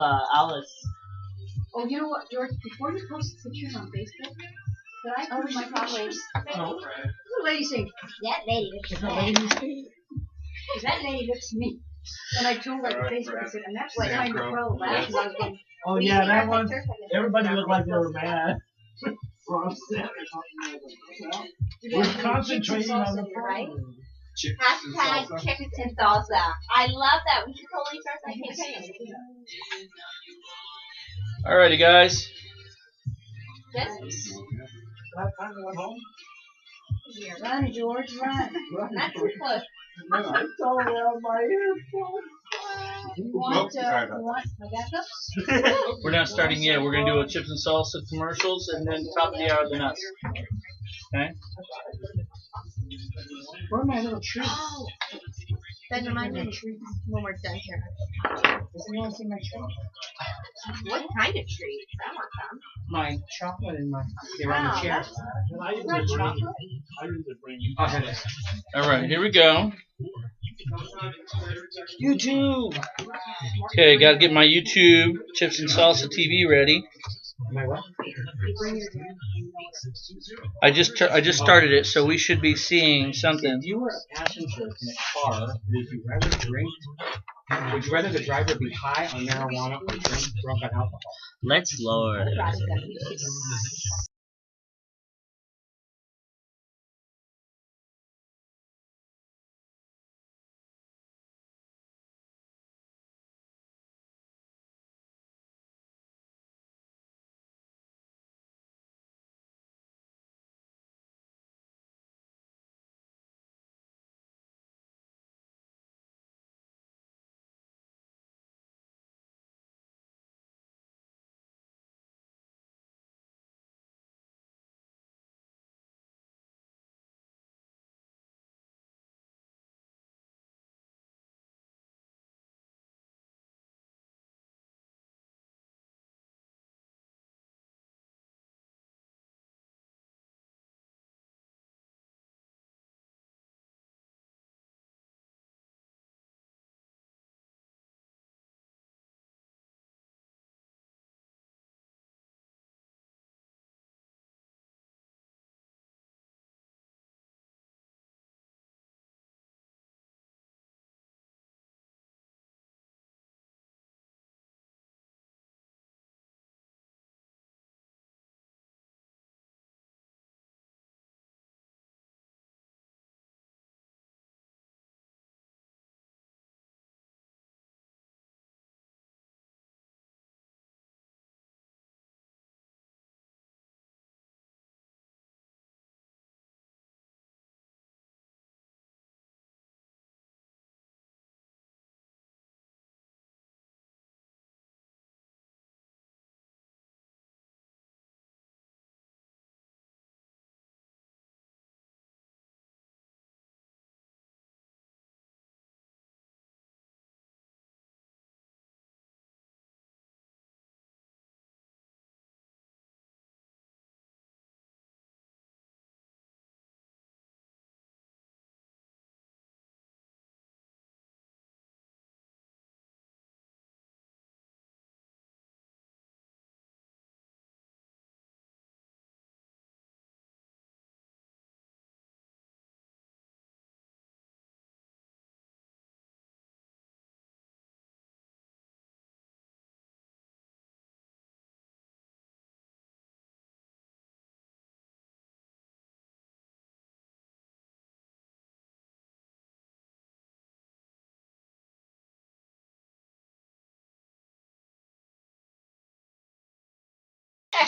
Alice. Oh, you know what, George? Before you post pictures on Facebook, could I put my pictures? No. The lady saying, that lady looks Is bad. That lady looks me. And I told her on Facebook, I said, and that's why I'm pro last and I was going, Oh yeah, that one. Everybody looked like they were mad. We're concentrating on the phone. Hashtag chicken and salsa. I love that. We should totally start that campaign. Alrighty, guys. Yes. run, George, run. Not too close. I'm sorry, on my earphone. You want my backup? We're not starting yet. We're gonna do a chips and salsa commercials, and then top of the hour the nuts. Okay. Where are my little treats? Oh. Then remind me when we're done here. Does anyone see my treat? What kind of treats? I want some. My chocolate in my. They're on the chair. All right, here we go. YouTube. Okay, got to get my YouTube Chips and Salsa TV ready. My what? I just started it, so we should be seeing something. If you were a passenger in a car, would you rather drink? Would you rather the driver be high on marijuana or drink drunk on alcohol? Let's lower it.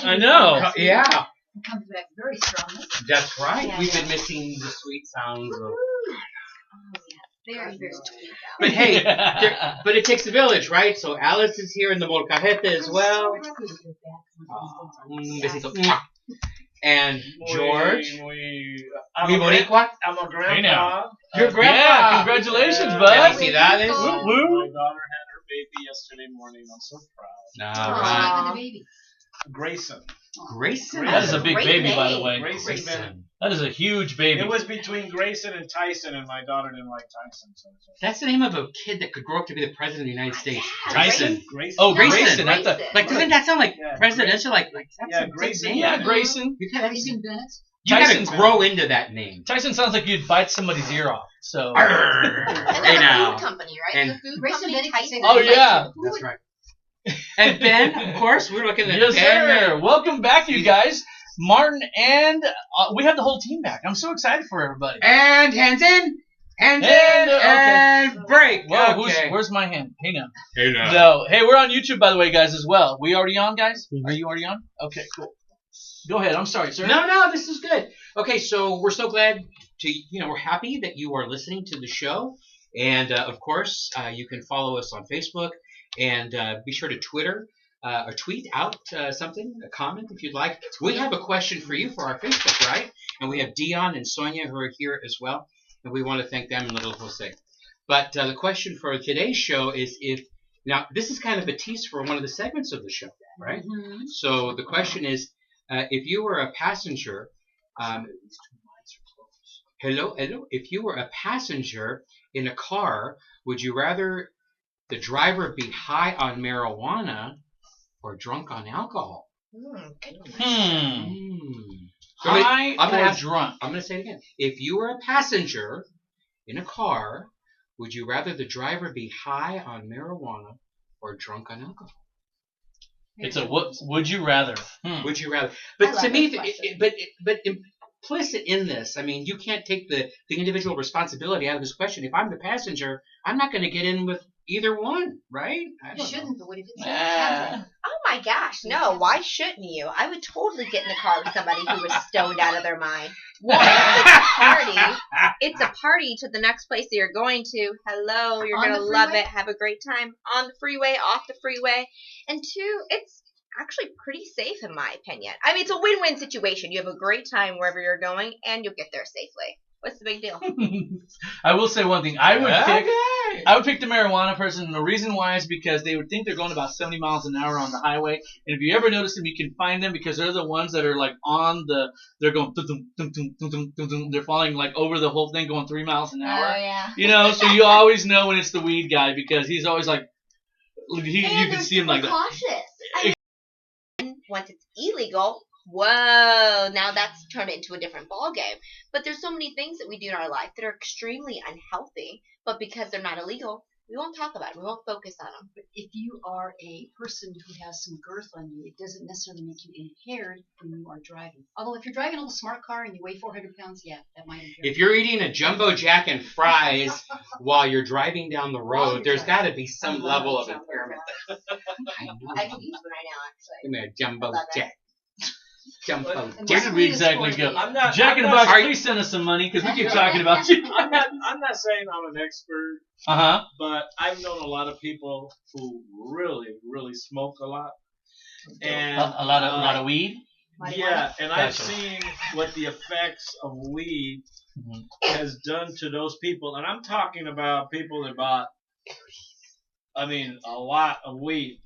I know. Yeah, It comes back very strongly. that's right. Yeah, We've yeah. been missing the sweet sounds of. Oh, yeah. Very, very sweet. But hey, but it takes a village, right? So Alice is here in the molcajete as well. Besito. Mwah. And George. Mi boricua. I'm a grandpa. Hey now. Your grandpa. Yeah, congratulations, bud. Felicidades. Woo woo. My daughter had her baby yesterday morning. I'm so proud. All What's right. wrong with the baby? Grayson. Grayson. That is a big Great baby, by the name. way. Grayson. That is a huge baby. It was between Grayson and Tyson, and my daughter didn't like Tyson. That's the name of a kid that could grow up to be the president of the United States. Yeah, Tyson. Grayson. Oh, No, Grayson. That's a, Grayson. Like, doesn't that sound like Yeah, presidential? Like that's Yeah, a big Grayson. name. yeah, Grayson. Have you seen Bennett? You gotta Tyson's- grow into that name. Tyson sounds like you'd bite somebody's ear off. So. Arrgh. And Hey then now. a food company, right? And- the food Grayson company Bennett Tyson. can say Oh, that. yeah. That's right. And Ben, of course, we're looking at Yes, Ben. sir. Welcome back, you guys. Martin and we have the whole team back. I'm so excited for everybody. And hands in, hands in, okay. and break. Whoa, Okay. where's my hand? Hey now. Hey now. No. Hey, we're on YouTube, by the way, guys, as well. We already on, guys? Are you already on? Okay, cool. Go ahead. I'm sorry, sir. No, this is good. Okay, so we're so glad we're happy that you are listening to the show. And, of course, you can follow us on Facebook and be sure to Twitter or tweet out something, a comment if you'd like. We have a question for you for our Facebook, right? And we have Dion and Sonia who are here as well. And we want to thank them and Little Jose. But the question for today's show is now, this is kind of a tease for one of the segments of the show, right? Mm-hmm. So the question is, if you were a passenger, hello, if you were a passenger in a car, would you rather the driver be high on marijuana or drunk on alcohol? Good High I'm gonna or ask- drunk? I'm going to say it again. If you were a passenger in a car, would you rather the driver be high on marijuana or drunk on alcohol? It's a would you rather? Would you rather? I But love to me, this question. but implicit in this, I mean, you can't take the individual responsibility out of this question. If I'm the passenger, I'm not going to get in with either one, right? I You don't know. shouldn't, but what if it's Ah. Oh my gosh, no, why shouldn't you? I would totally get in the car with somebody who was stoned out of their mind. One, it's a party. It's a party to the next place that you're going to. Hello, you're On going to the love freeway? it. Have a great time on the freeway, off the freeway. And two, it's actually pretty safe in my opinion. I mean, it's a win-win situation. You have a great time wherever you're going, and you'll get there safely. What's the big deal? I will say one thing. I would pick Okay. I would pick the marijuana person, and the reason why is because they would think they're going about 70 miles an hour on the highway. And if you ever notice them, you can find them because they're the ones that are like they're going, they're falling like over the whole thing going 3 miles an hour. yeah. You know, so you always know when it's the weed guy because he's always like, you can they're see him like that. cautious. I mean, once it's illegal, whoa, now that's turned into a different ball game. But there's so many things that we do in our life that are extremely unhealthy, but because they're not illegal, we won't talk about it. We won't focus on them. But if you are a person who has some girth on you, it doesn't necessarily make you impaired when you are driving. Although if you're driving a little smart car and you weigh 400 pounds, yeah, that might impair If you're eating a jumbo jack and fries while you're driving down the While road, you're there's driving. got to be some level of impairment there. I know. I can eat one right now, actually. Give me a jumbo Love it. jack. Jumbo And Where jack. did we exactly go? I'm not. Jack in the I'm Box, not, please send us some money because we keep talking about you. I'm not saying I'm an expert, Uh-huh. but I've known a lot of people who really, really smoke a lot. And A lot of weed. Yeah, and I've Gotcha. seen what the effects of weed Mhm. has done to those people, and I'm talking about people that bought, I mean, a lot of weed.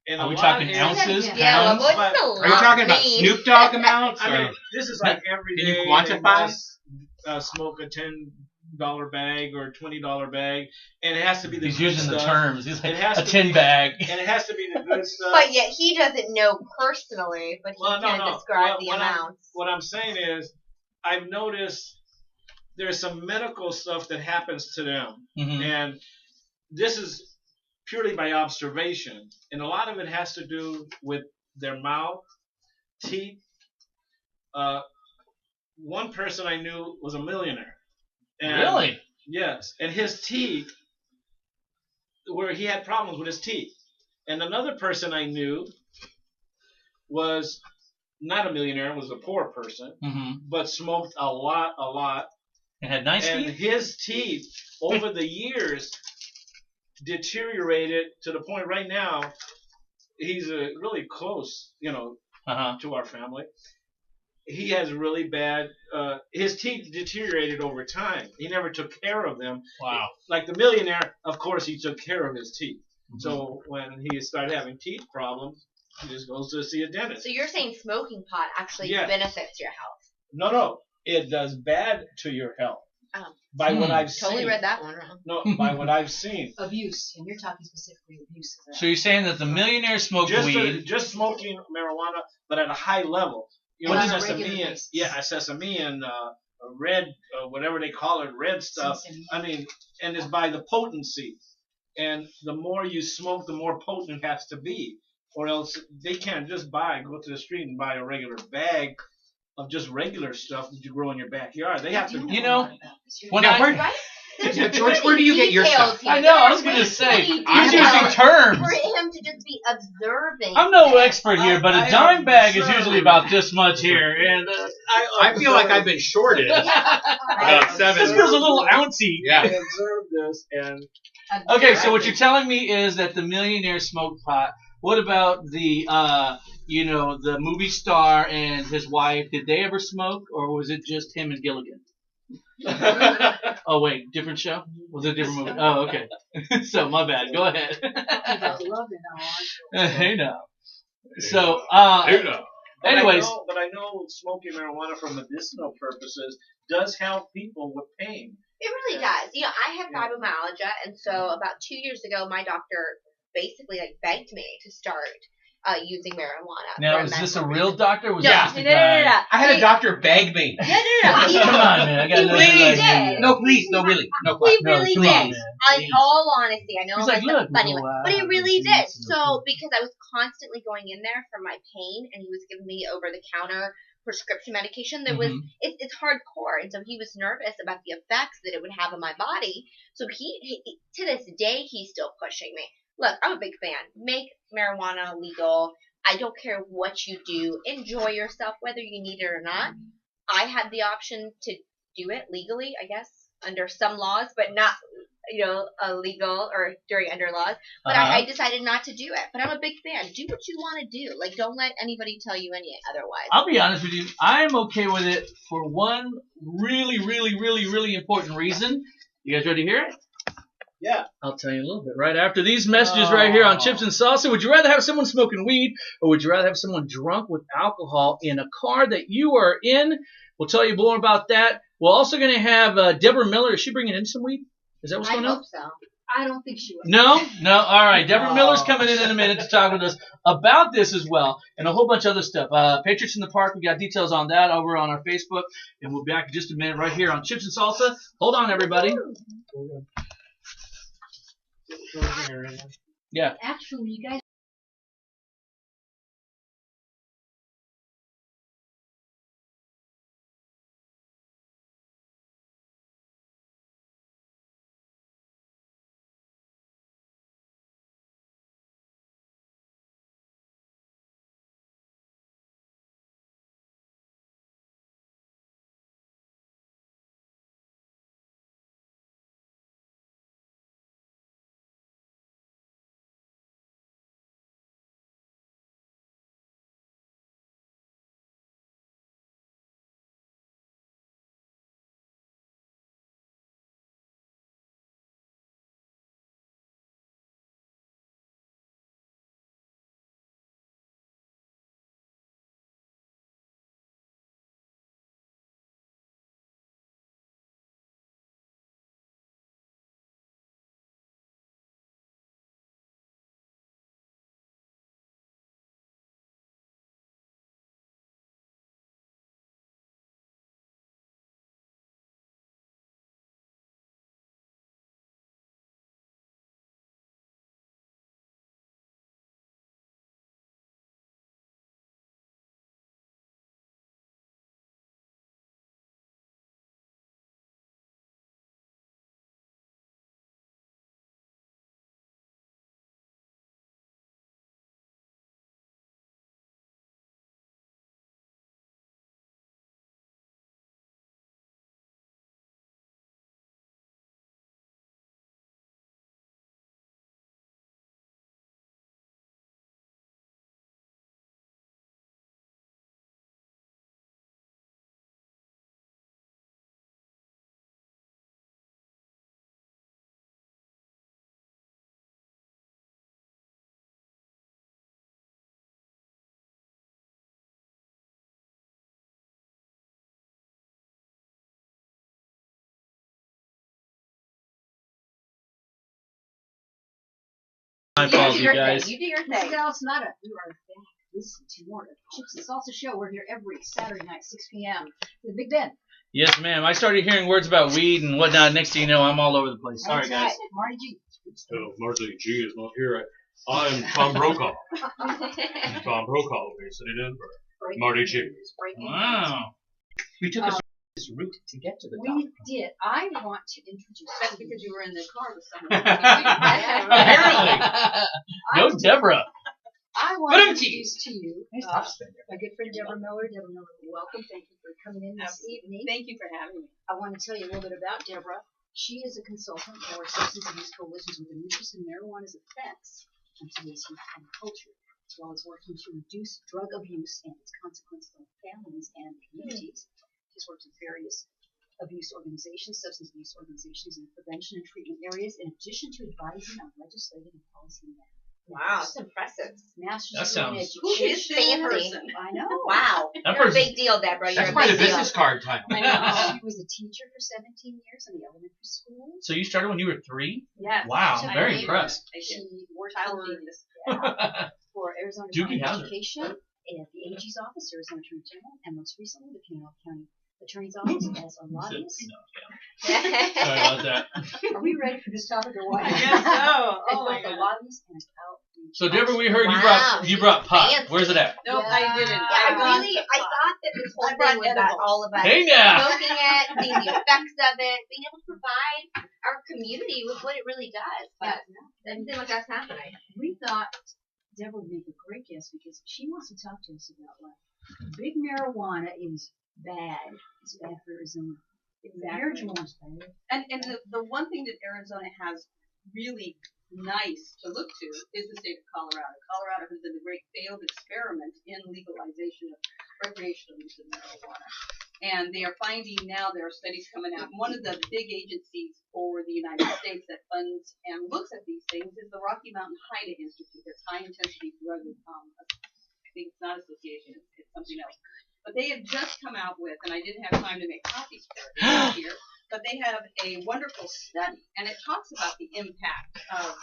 And Are a we lot talking is- ounces? Yeah, well, Pounds? what's But- the Are you talking about mean? Snoop Dogg amounts? I mean, or- this is like every Can you day they quantify? must, smoke a $10 bag or a $20 bag, and it has to be the He's good using the stuff. terms. He's like It has a to tin be- bag. And it has to be the good stuff. But yet he doesn't know personally, but he Well, no, can no. describe Well, the what I'm- amounts. What I'm saying is, I've noticed there's some medical stuff that happens to them, Mhm. and this is purely by observation, and a lot of it has to do with their mouth, teeth. One person I knew was a millionaire. And Really? Yes, and his teeth, where he had problems with his teeth. And another person I knew was not a millionaire, was a poor person, Mm-hmm. but smoked a lot. And had nice And teeth. his teeth, over the years, deteriorated to the point right now, he's really close, Uh-huh. to our family. He has really bad, his teeth deteriorated over time. He never took care of them. Wow. Like the millionaire, of course, he took care of his teeth. Mm-hmm. So when he started having teeth problems, He just goes to see a dentist. So you're saying smoking pot actually Yeah. benefits your health? No, it does bad to your health. Oh. By what I've seen. Totally read that one wrong. No, by what I've seen. Abuse, and you're talking specifically abuse of that. So you're saying that the millionaire smoked weed. Just smoking marijuana, but at a high level. You But know, on a sesame regular and basis. sesame and red, whatever they call it, red stuff. Sesame. I mean, and it's by the potency. And the more you smoke, the more potent it has to be, or else they can't just go to the street and buy a regular bag of just regular stuff that you grow in your backyard. They have to. You know, when Now, I where- Right? There's Yeah, George, pretty where do you get your details stuff? here. I know, I was There are gonna say, pretty he's details using terms. for him to just be observing. I'm no things. expert here, but a I dime bag is observe. usually about this much here, and I feel like I've been shorted. About seven. this feels a little ouncy. Yeah. I observed this, and Okay, so what you're telling me is that the millionaire smoked pot. What about the, the movie star and his wife? Did they ever smoke, or was it just him and Gilligan? Oh wait, different show? Was it a different movie? Oh, okay. So my bad. Go ahead. Hey now. So, anyways, but I know smoking marijuana for medicinal purposes does help people with pain. It really does. You know, I have fibromyalgia, and so about 2 years ago, my doctor basically begged me to start using marijuana. now for is this a medical real reasons. doctor? Or was No, it just no, a no, guy? no. I had a doctor beg me. No. He, Come on, man. I gotta He know really your life. did. No, please, no, really, no. He No, really come did. on, man. In all honesty, I know He's I'm like, the look, funny we'll one, go but he out really and did. see So something. because I was constantly going in there for my pain, and he was giving me over-the-counter prescription medication that was it's hardcore, and so he was nervous about the effects that it would have on my body. So he to this day he's still pushing me. Look, I'm a big fan. Make marijuana legal. I don't care what you do. Enjoy yourself, whether you need it or not. I had the option to do it legally, I guess, under some laws, but not, illegal or under laws. But I decided not to do it. But I'm a big fan. Do what you want to do. Don't let anybody tell you any otherwise. I'll be honest with you. I'm okay with it for one really, really, really, really important reason. You guys ready to hear it? Yeah. I'll tell you a little bit right after these messages right here on Chips and Salsa. Would you rather have someone smoking weed, or would you rather have someone drunk with alcohol in a car that you are in? We'll tell you more about that. We're also going to have Deborah Miller. Is she bringing in some weed? Is that what's I going on? hope so. I don't think she would. No? All right. Deborah Miller's coming in a minute to talk with us about this as well, and a whole bunch of other stuff. Patriots in the Park, we got details on that over on our Facebook, and we'll be back in just a minute right here on Chips and Salsa. Hold on, everybody. Yeah. Actually, you guys My fault, you your guys. thing. You do your This is thing. Alice Nada. You are back. Listen to more of Chips and Salsa Show. We're here every Saturday night, 6 p.m. with Big Ben. Yes, ma'am. I started hearing words about weed and whatnot. Next thing you know, I'm all over the place. Sorry, That's guys. right. Marty G. So Marty G is not here. I'm Tom Brokaw. Tom Brokaw, we sit in for Marty G. Wow. We took this route to get to the top. We did. I want to introduce. That's because you were in the car with someone. Apparently. No, Deborah. I want to introduce to you my good friend Deborah Miller. Deborah Miller, welcome. Thank you for coming in this evening. Thank you for having me. I want to tell you a little bit about Deborah. She is a consultant for substance abuse coalitions with an interest in marijuana's effects on today's youth and culture, as well as working to reduce drug abuse and its consequences on families and communities. She's worked with various abuse organizations, substance abuse organizations in the prevention and treatment areas, in addition to advising on legislative and policy matters. Wow, that's impressive. Master's That degree in sounds- Who education. is this person? I know. Wow. That You're a person- big deal, Deborah. That's You're a quite a big deal. business card time. I know. She was a teacher for 17 years in the elementary school. So you started when you were 3? Yes. Wow, I very did. impressed. I She did. worked Child for, genius. for Arizona Doogie Department of Howser. Education at the AG's office, Arizona Attorney General, and most recently the Pinal County Attorney's Office as a You said lobbyist. peanut, yeah. Sorry about that. Are we ready for this topic or what? I guess so. As Oh my both a God. lobbyist and an outreach. So Deborah, we heard Wow, you brought pot. fancy. Where's it at? Nope, I didn't. I brought thought that this whole I brought thing was about edibles. all about Hey now. smoking it, seeing the effects of it, being able to provide our community with what it really does. But doesn't seem like that's happening. We thought Deborah would make a great guest because she wants to talk to us about like big marijuana is bad. It's bad for Arizona. Marijuana is bad. And the one thing that Arizona has really nice to look to is the state of Colorado. Colorado has been a great failed experiment in legalization of recreational use of marijuana. And they are finding now, there are studies coming out. One of the big agencies for the United States that funds and looks at these things is the Rocky Mountain HIDA Institute. That's High Intensity Drug, I think it's not association, it's something else. But they have just come out with, and I didn't have time to make copies for it here, but they have a wonderful study, and it talks about the impact of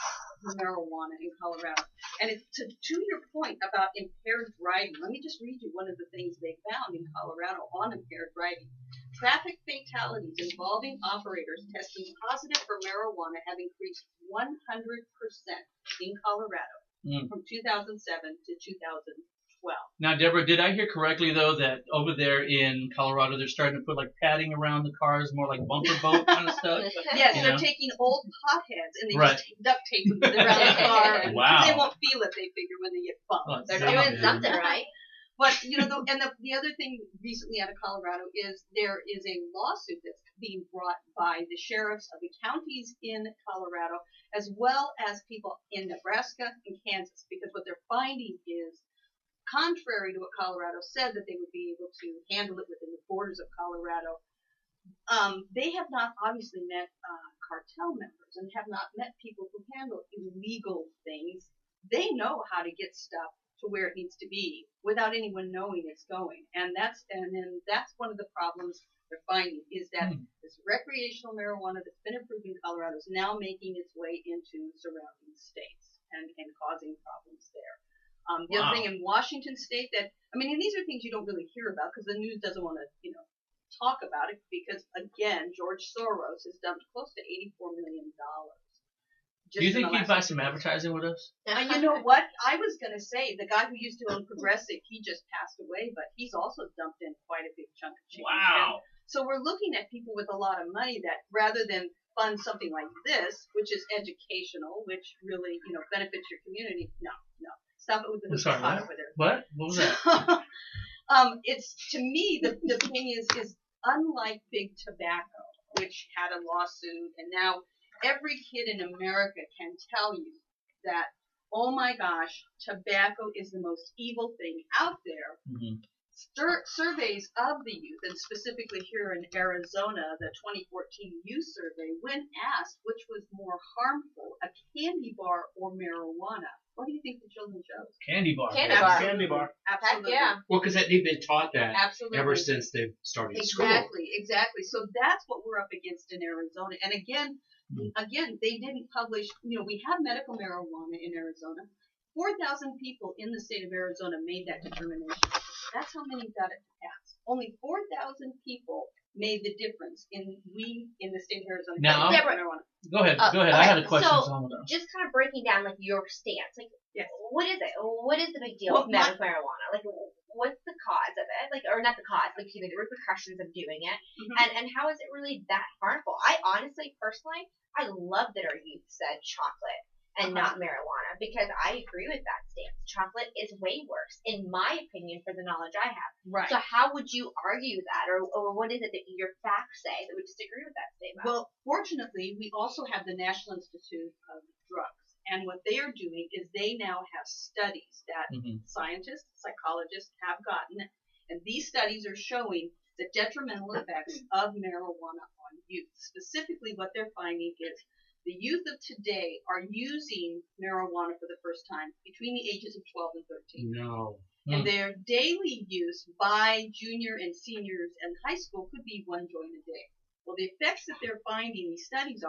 marijuana in Colorado. And it's to your point about impaired driving, let me just read you one of the things they found in Colorado on impaired driving. Traffic fatalities involving operators testing positive for marijuana have increased 100% in Colorado from 2007 to 2012. Now, Deborah, did I hear correctly though that over there in Colorado they're starting to put like padding around the cars, more like bumper boat kind of stuff? Yes, You they're know? taking old potheads and they Right. just duct tape them around the car. Wow. They won't feel it, they figure, when they get bumped. Oh, They're Yeah. doing something right. But, you know, the other thing recently out of Colorado is there is a lawsuit that's being brought by the sheriffs of the counties in Colorado, as well as people in Nebraska and Kansas, because what they're finding is, contrary to what Colorado said that they would be able to handle it within the borders of Colorado, they have not obviously met cartel members and have not met people who handle illegal things. They know how to get stuff to where it needs to be without anyone knowing it's going, and that's one of the problems they're finding is that this recreational marijuana that's been approved in Colorado is now making its way into surrounding states and causing problems there. The other thing in Washington State that, I mean, and these are things you don't really hear about because the news doesn't want to, talk about it because, again, George Soros has dumped close to $84 million. Do you think you'd buy some advertising with us? You know what? I was going to say, the guy who used to own Progressive, he just passed away, but he's also dumped in quite a big chunk of change. Wow. And so we're looking at people with a lot of money that, rather than fund something like this, which is educational, which really, benefits your community, no. Stop it with the I'm sorry, pot what? over there. What? What was that? It's, to me, the thing is unlike big tobacco, which had a lawsuit, and now every kid in America can tell you that, oh my gosh, tobacco is the most evil thing out there. Mhm. surveys of the youth, and specifically here in Arizona, the 2014 youth survey, when asked which was more harmful, a candy bar or marijuana, what do you think the children chose? Candy bar. Candy bar. Candy bar. Absolutely. Heck yeah. Well, because they've been taught that Absolutely. ever since they've started school. Exactly. So that's what we're up against in Arizona. And again, they didn't publish, we have medical marijuana in Arizona. 4,000 people in the state of Arizona made that determination. That's how many got it to pass. Only 4,000 people made the difference in the state of Arizona. Now, Deborah, marijuana. Go ahead. I had a question. So, on that. just kind of breaking down like your stance. Like, Yes. what is it? What is the big deal Well, with medical marijuana? Like, what's the cause of it? Like, or not the cause, like, the repercussions of doing it, and how is it really that harmful? I honestly, personally, I love that our youth said chocolate and not marijuana, because I agree with that stance. Chocolate is way worse, in my opinion, for the knowledge I have. Right. So how would you argue that, or what is it that your facts say that would disagree with that statement? Well, fortunately, we also have the National Institute of Drugs. And what they are doing is they now have studies that scientists, psychologists have gotten. And these studies are showing the detrimental effects of marijuana on youth. Specifically, what they're finding is the youth of today are using marijuana for the first time between the ages of 12 and 13. No. And their daily use by junior and seniors in high school could be 1 joint a day. Well, the effects that they're finding, these studies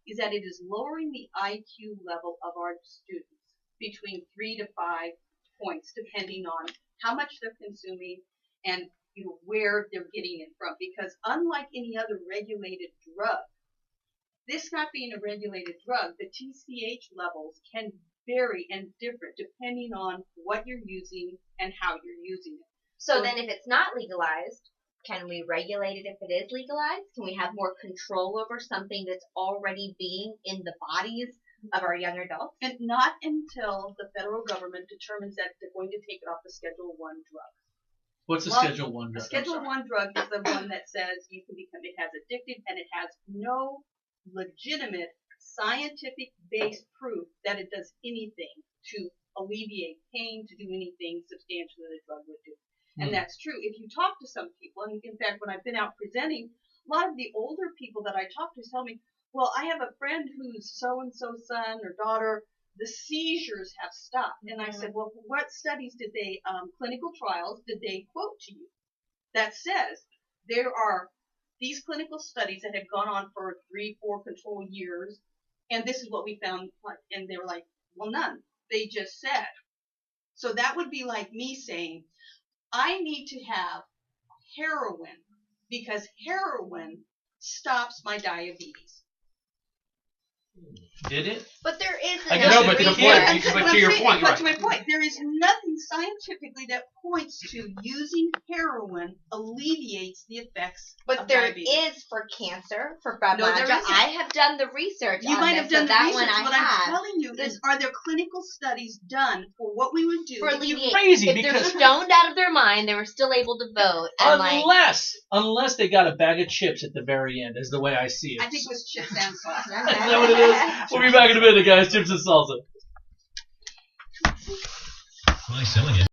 is that it is lowering the IQ level of our students between 3 to 5 points, depending on how much they're consuming and where they're getting it from. Because unlike any other regulated drug, this not being a regulated drug, the TCH levels can vary and differ depending on what you're using and how you're using it. So then if it's not legalized, can we regulate it if it is legalized? Can we have more control over something that's already being in the bodies of our young adults? And not until the federal government determines that they're going to take it off the Schedule 1 drug. What's a Schedule 1 A drug? Schedule 1 drug is the one that says you can become, it has addictive and it has no legitimate scientific-based proof that it does anything to alleviate pain, to do anything substantial that a drug would do. And that's true. If you talk to some people, and in fact, when I've been out presenting, a lot of the older people that I talk to tell me, well, I have a friend whose so-and-so son or daughter, the seizures have stopped. And I said, well, what studies did they, clinical trials, did they quote to you that says there are these clinical studies that had gone on for 3-4 control years, and this is what we found, and they were like, well, none. They just said. So that would be like me saying, I need to have heroin because heroin stops my diabetes. Did it? But there is I guess enough but to the research. point, but to your point, But right. to my point, there is nothing scientifically that points to using heroin alleviates the effects But of there diabetes. is for cancer, for No, there fibromyalgia. isn't. I have done the research You on might this, have done so the that research. one I What have. I'm telling you is, are there clinical studies done for what we would do For if you alleviate. Crazy, If because they're stoned out of their mind, they were still able to vote. And unless they got a bag of chips at the very end, is the way I see it. I think it was chips and sauce. Is that what it is? We'll be back in a minute, guys. Chips and salsa. Why selling it?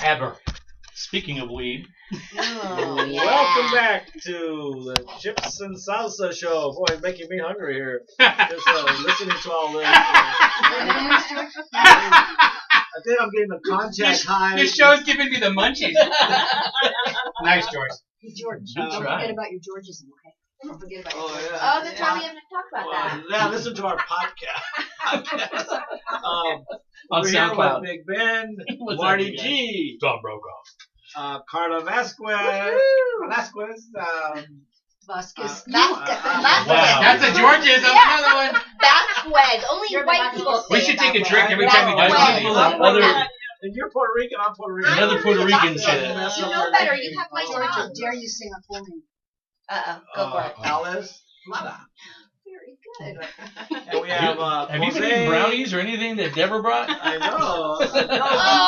ever. Speaking of weed, Oh, yeah. Welcome back to the Chips and Salsa show. Boy, it's making me hungry here. Just listening to all this. I think I'm getting a contact high. This show's giving me the munchies. Nice, George. Hey, George, That's don't right. forget about your Georgism, okay? Don't forget about your Oh, Georgism. yeah. Oh, that's why we haven't talked about that. Now listen to our podcast. On We're here SoundCloud. with Big Ben, What's Marty up, you guys? G, Tom Brokaw. Carla Vasquez, Vasquez. Vasquez. Wow. That's a Georgism. Yeah. Another one. Vasquez. Only You're white Vasquez. people say We should it take that a drink way. every time we do Vasquez. one of these. Other- and you're Puerto Rican, I'm Puerto Rican. Another I'm Puerto Rican Vasquez. shit. You know better. You have my George, how tongue. dare you sing a full name? Go for it. Alice Mala. Very good. And we have Have you been Jose. eating brownies or anything that Deborah brought? I know. Oh, that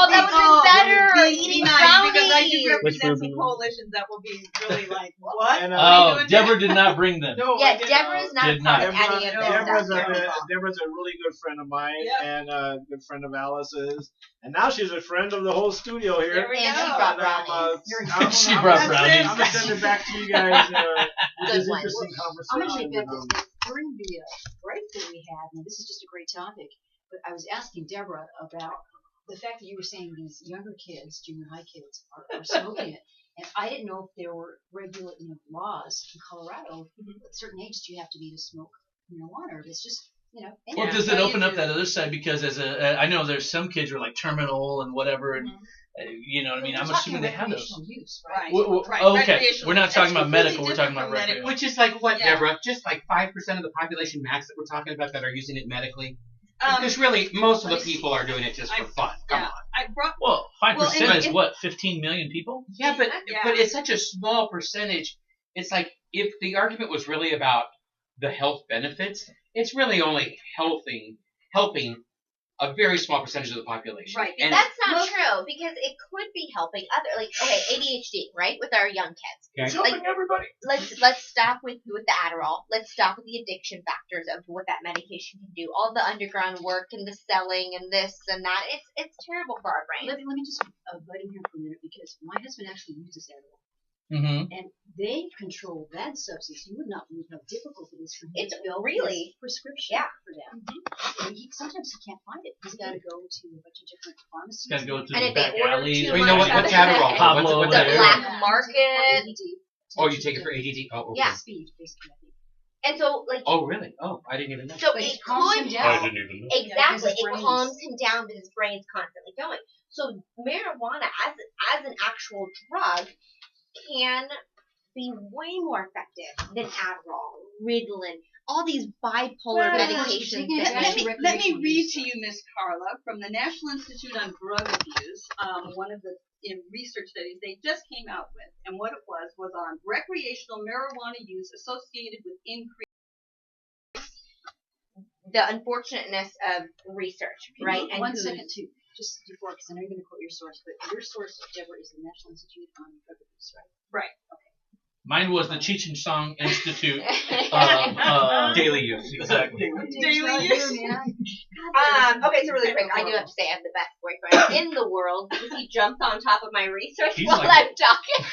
would have been better. Eating brownies. Because I do Which represent would some be- coalitions that will be really like, what? And, What are you Oh, doing Deborah there? did not bring them. No, Yeah, I did, Deborah's not Did part not. of any of this Deborah's stuff. Deborah's a really good friend of mine Yep. and a good friend of Alice's. And now she's a friend of the whole studio here. There we And go. she brought And I'm, brownies. She brought I'm brownies. going to send it back to you guys with Good this one. interesting I'm going to conversation. make that during the break that we had. Now, this is just a great topic, but I was asking Deborah about the fact that you were saying these younger kids, junior high kids, are smoking it. And I didn't know if there were regular laws in Colorado. At a certain age, do you have to be to smoke marijuana? Or if it's just, Well, anything. does it Yeah, open you up do. that other side? Because I know there's some kids who are like terminal and whatever, and you know what I mean. We're I'm talking assuming they have those. recreational use, Right. right? Oh, okay. Recreational. We're not talking That's about medical. completely We're talking about different from recreational. Which is like what, Yeah. Deborah? Just like 5% of the population max that we're talking about that are using it medically? Um, Because really, most of the people are doing it just for fun. Come yeah. on. I brought Well, 5% Well, and is if- what, 15 million people? Yeah, but Yeah. but it's such a small percentage. It's like if the argument was really about the health benefits, it's really only helping a very small percentage of the population. Right. And That's not most- true because it could be helping other, like, okay, ADHD, right, with our young kids. okay. Like, everybody. let's stop with the Adderall. Let's stop with the addiction factors of what that medication can do. All the underground work and the selling and this and that. It's terrible for our brains. Let me just butt in here for a minute because my husband actually uses Adderall. Mm-hmm. And they control that substance. You would not believe how difficult it is for him It's to fill really- his prescription yeah. for that. And sometimes he can't find it. He's got to go to a bunch of different pharmacies. Got to go to And the if they back order alleys. too Well, you know what? much What's of it, Adderall? Pablo What's the over there. black market. Oh, you take it for ADD? Oh, okay. Yeah. Speed, basically, I think. And so, like, Oh, really? Oh, I didn't even know. so But it it calms him could down. I didn't even know. exactly because his it brain calms is- him down, but his brain's constantly going. So marijuana, as an actual drug, can be way more effective than Adderall, Ritalin, all these bipolar Well, medications. taking it that back we- to Let me recreational read use. to you, Miss Carla, from the National Institute on Drug Abuse, one of the research studies they just came out with, and what it was on recreational marijuana use associated with increased. the unfortunateness of research, right? And One who's- second, too. Just before, because I know you're going to quote your source, but your source, Deborah, is the National Institute on Drug Abuse, right? Mine was the Cheech and Chong Institute. Daily use. Exactly. Daily use. Okay, so really quick, I do have to say I have the best boyfriend in the world because he jumps on top of my research He's while like- I'm talking.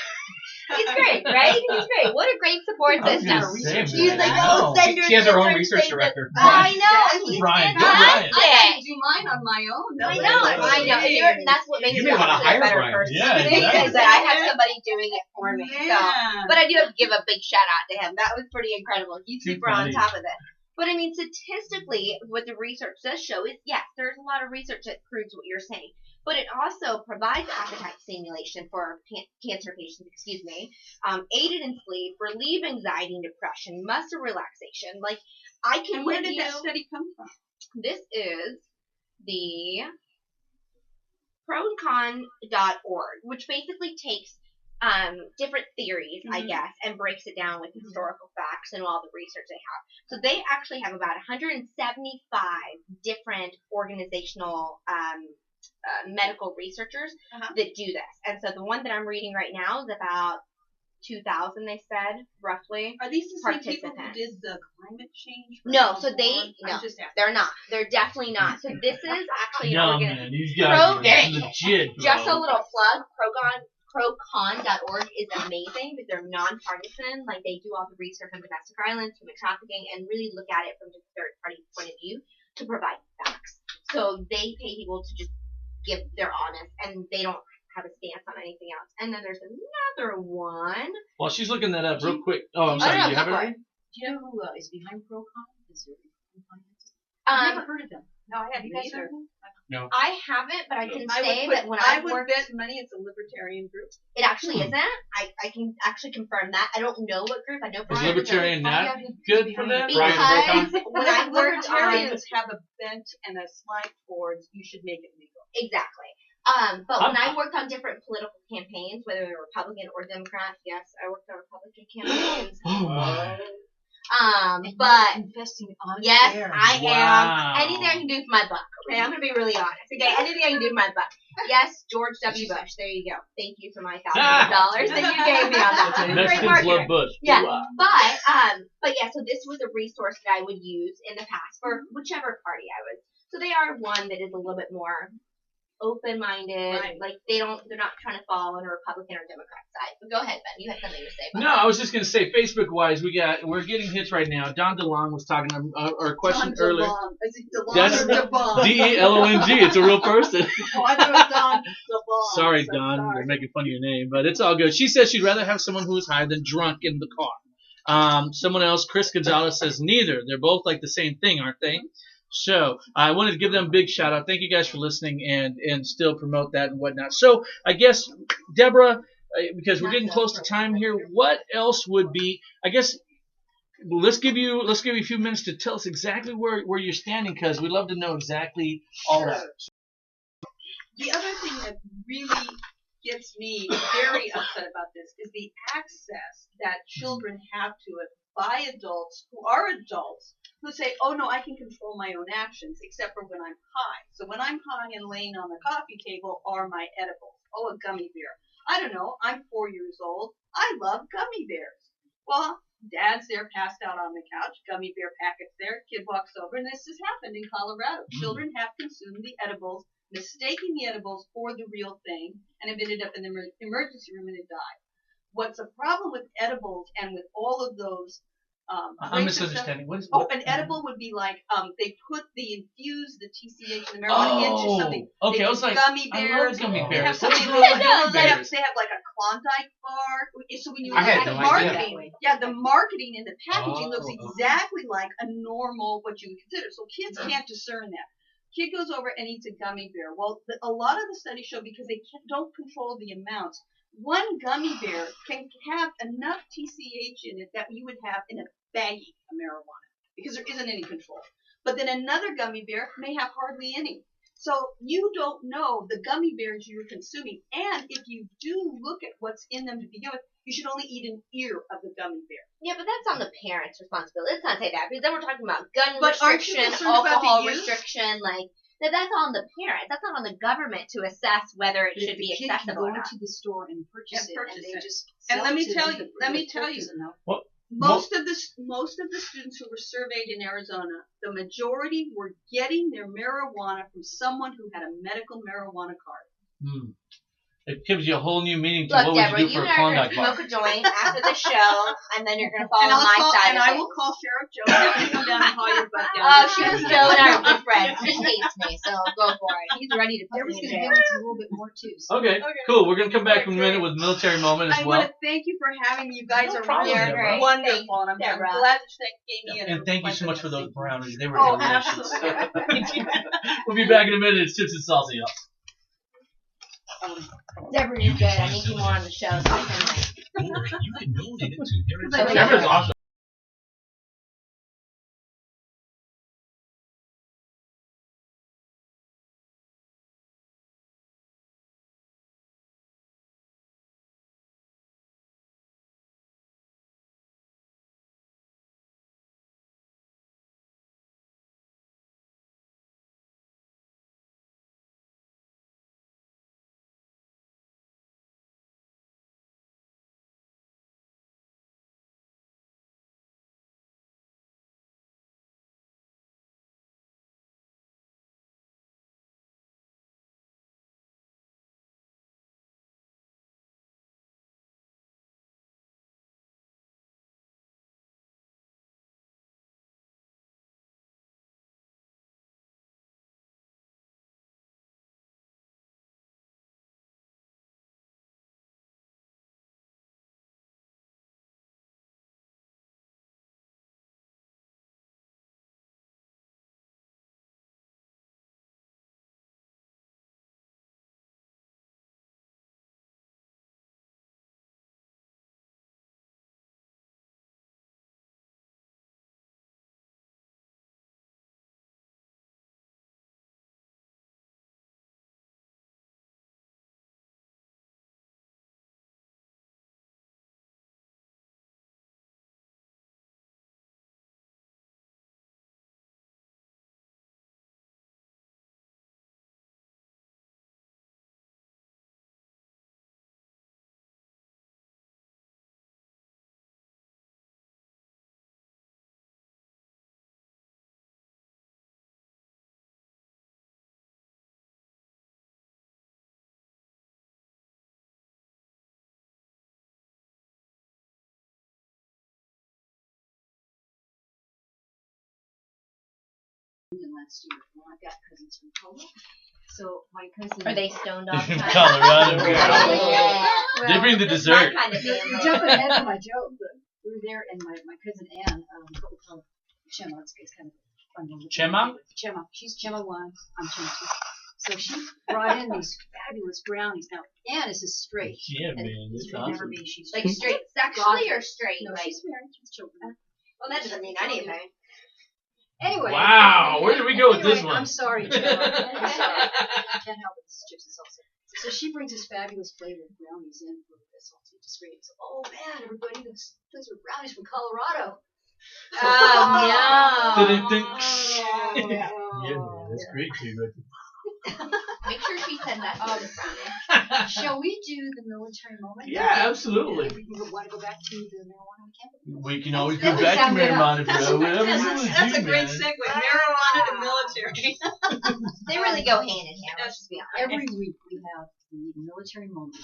He's great, right? He's great. What a great support I was system. gonna say, man, He's like, I oh, know. send your She has her own different research things. director. I know. He's Ryan, good fantastic. I can do mine on my own. I know. I know. And you're, that's what makes You me may wanna obviously a hire better Brian. person. Yeah, Because exactly. I have somebody doing it for me. So. Yeah. But I do have to give a big shout out to him. That was pretty incredible. He's Too super on funny. top of it. But I mean, statistically, what the research does show is, yes, there's a lot of research that proves what you're saying. But it also provides appetite stimulation for cancer patients, aided in sleep, relieve anxiety and depression, muscle relaxation. Like, I can And where give did you, that study come from? this is the proandcon.org, which basically takes different theories, I Mhm. guess, and breaks it down with historical facts and all the research they have. So they actually have about 175 different organizational medical researchers Uh-huh. that do this. And so the one that I'm reading right now is about 2,000, they said, roughly. Are these the same people who Participants. did the climate change? No, for so they, Melbourne? no, I'm just asking. they're not. They're definitely not. So this is actually an No, organization. man, these guys are Pro- legit, bro. Just a little plug, procon.org is amazing because they're nonpartisan. Like, they do all the research on domestic violence, human trafficking, and really look at it from just a third-party point of view to provide facts. So they pay people to just give their honest, and they don't have a stance on anything else. And then there's another one. While she's looking that up real quick. Oh, I'm sorry. no, Do you have go it for already? Do you know who is behind Procon? Is there I've never heard of them. No, I haven't You guys either. heard of them? I haven't, but I can I say would, that when I I've would worked, bet money it's a libertarian group. it actually isn't. I can actually confirm that. I don't know what group. I know for Is sure libertarian Find not out who's good for behind that? because Procon? when I worked on Libertarians have a bent and a slant towards you should make it legal. exactly. But when I worked on different political campaigns, whether they were Republican or Democrat, yes, I worked on Republican campaigns. Oh, my. But investing on yes, air. I Wow. am. Anything I can do for my buck. Okay, I'm gonna be really honest. Okay, anything I can do for my buck. Yes, George W. Bush. There you go. Thank you for my $1,000 that you gave me on that. Great Mexicans marketer. love Bush. Yeah, Wow. but yeah. So this was a resource that I would use in the past for whichever party I was. So they are one that is a little bit more open-minded. Right. Like they're not trying to fall on a Republican or Democrat side. But go ahead, Ben. You had something to say about No, I was just gonna say, Facebook-wise, we're getting hits right now. Don DeLong was talking our question earlier. Is it DeLong That's or DeBong? DELONG. It's a real person. Oh, I thought it was Don DeBong. Sorry, So Don. sorry. They're making fun of your name, but it's all good. She says she'd rather have someone who is high than drunk in the car. Someone else, Chris Gonzalez, says neither. They're both like the same thing, aren't they? So I wanted to give them a big shout out. Thank you guys for listening and still promote that and whatnot. So I guess, Deborah, because we're getting close to time here, what else would be, I guess, let's give you a few minutes to tell us exactly where you're standing, because we'd love to know exactly all that. The other thing that really gets me very upset about this is the access that children have to it by adults who are adults who say, oh no, I can control my own actions except for when I'm high. So when I'm high and laying on the coffee table are my edibles. Oh, a gummy bear. I don't know, I'm 4 years old. I love gummy bears. Well, dad's there passed out on the couch, gummy bear packets there, kid walks over, and this has happened in Colorado. Children have consumed the edibles, mistaking the edibles for the real thing, and have ended up in the emergency room and have died. What's a problem with edibles and with all of those I'm misunderstanding. What is Oh, an edible would be like they infuse the TCH and the marijuana into something. Okay, They I do was like, gummy I bears. love gummy They have bears. something What's like wrong with they gummy have bears? like a Klondike bar. So when you I look had at no the idea. marketing, yeah, the marketing and the packaging looks Oh. exactly like a normal what you would consider. So kids can't discern that. Kid goes over and eats a gummy bear. Well, a lot of the studies show because they don't control the amounts. One gummy bear can have enough TCH in it that you would have in a baggie of marijuana because there isn't any control. But then another gummy bear may have hardly any. So you don't know the gummy bears you're consuming. And if you do look at what's in them to begin with, you should only eat an ear of the gummy bear. Yeah, but that's on the parents' responsibility. Let's not say that, because then we're talking about gun But aren't you restriction, concerned about the alcohol use? restriction, like that's on the parents. That's not on the government to assess whether it should be The kid can accessible go or not. into the store and purchase And it, and they just And sell let it me to tell the- you- let me the tell you. person. Most of the students who were surveyed in Arizona, the majority were getting their marijuana from someone who had a medical marijuana card. It gives you a whole new meaning to Look, what Deborah, would you do you for a and I are going Klondike to bar. smoke a joint after the show, and then you're going to follow And my side and of I it. will call Sheriff Joe and come down and haul your butt down. Oh, Sheriff Joe and I are good friends. He hates me, so go for it. He's ready to put Deborah's me in going to jail. give us a little bit more too. So. Okay, cool. We're going to come back in a minute with military moment as I well. want to thank you for having me. You guys No are problem, really Deborah. wonderful, and I'm Deborah. glad that you gave me an And thank you so much for those brownies. They were Oh, delicious. absolutely. We'll be back in a minute. It's Chips and Salsa, y'all. Deborah, you're good. I need you more on the show. So I can, Or you can donate it to Heritage. Deborah's awesome. last year. Well, I've got cousins from Colorado. So my cousin. Are they stoned all the From time? Colorado. Yeah. They bring the That's dessert. my kind of You're family. jumping ahead of my joke, but we were there, and my cousin Ann, what we call Chema, it's kind of a fun name. Chema? Chema. She's Chema 1, I'm Chema 2. So she brought in these fabulous brownies. Now, Ann is just straight. Yeah, man. This It's would never awesome. be. She's Like straight sexually or straight? No, Like, she's married. She's children. well, that doesn't mean anything. Anyway. Wow, where did we go with this anyway, one? I'm sorry, Chema. I'm sorry. I can't help it. This is chips and salsa. So she brings this fabulous flavor of brownies in for this salsa. Just great. So, oh man, everybody, those are brownies from Colorado. Oh, Did it think? Oh, Yeah, man, that's great too. Make sure she said that to the brownie. Shall we do the military moment? Yeah, absolutely. We want to go back to the marijuana camp. We can always That go would back to sound good. marijuana, bro. Whatever you want to That's do, a great man. segue. Marijuana to military. They really go hand in hand. Let's just be honest. Every week we have the military moment.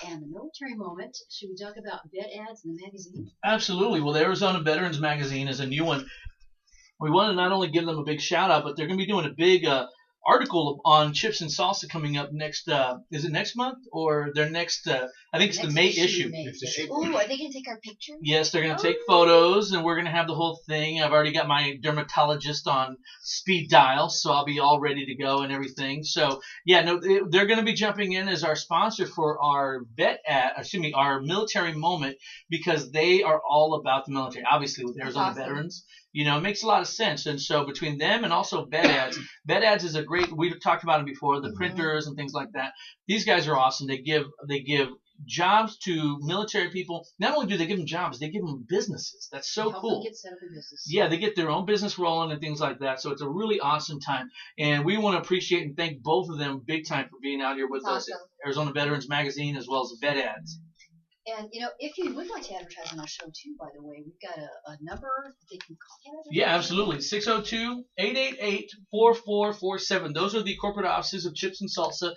And the military moment, should we talk about vet ads in the magazine? Absolutely. Well, the Arizona Veterans Magazine is a new one. We want to not only give them a big shout out, but they're going to be doing a big article on chips and salsa coming up next. Is it next month or their next? I think it's the May issue. Ooh, are they gonna take our picture? Yes, they're going to take photos, and we're going to have the whole thing. I've already got my dermatologist on speed dial, so I'll be all ready to go and everything. So, yeah, no, they're going to be jumping in as our sponsor for our our military moment, because they are all about the military. Obviously, with Arizona awesome. veterans, you know, it makes a lot of sense. And so between them and also vet ads is a great. We've talked about it before. The printers and things like that. These guys are awesome. They give jobs to military people. Not only do they give them jobs, they give them businesses. That's so Help cool. them get set up in business. Yeah, they get their own business rolling and things like that. So it's a really awesome time. And we want to appreciate and thank both of them big time for being out here with us at Arizona Veterans Magazine as well as Vet Ads. And, you know, if you would like to advertise on our show, too, by the way, we've got a number that they can call. Yeah, absolutely. 602-888-4447. Those are the corporate offices of Chips and Salsa.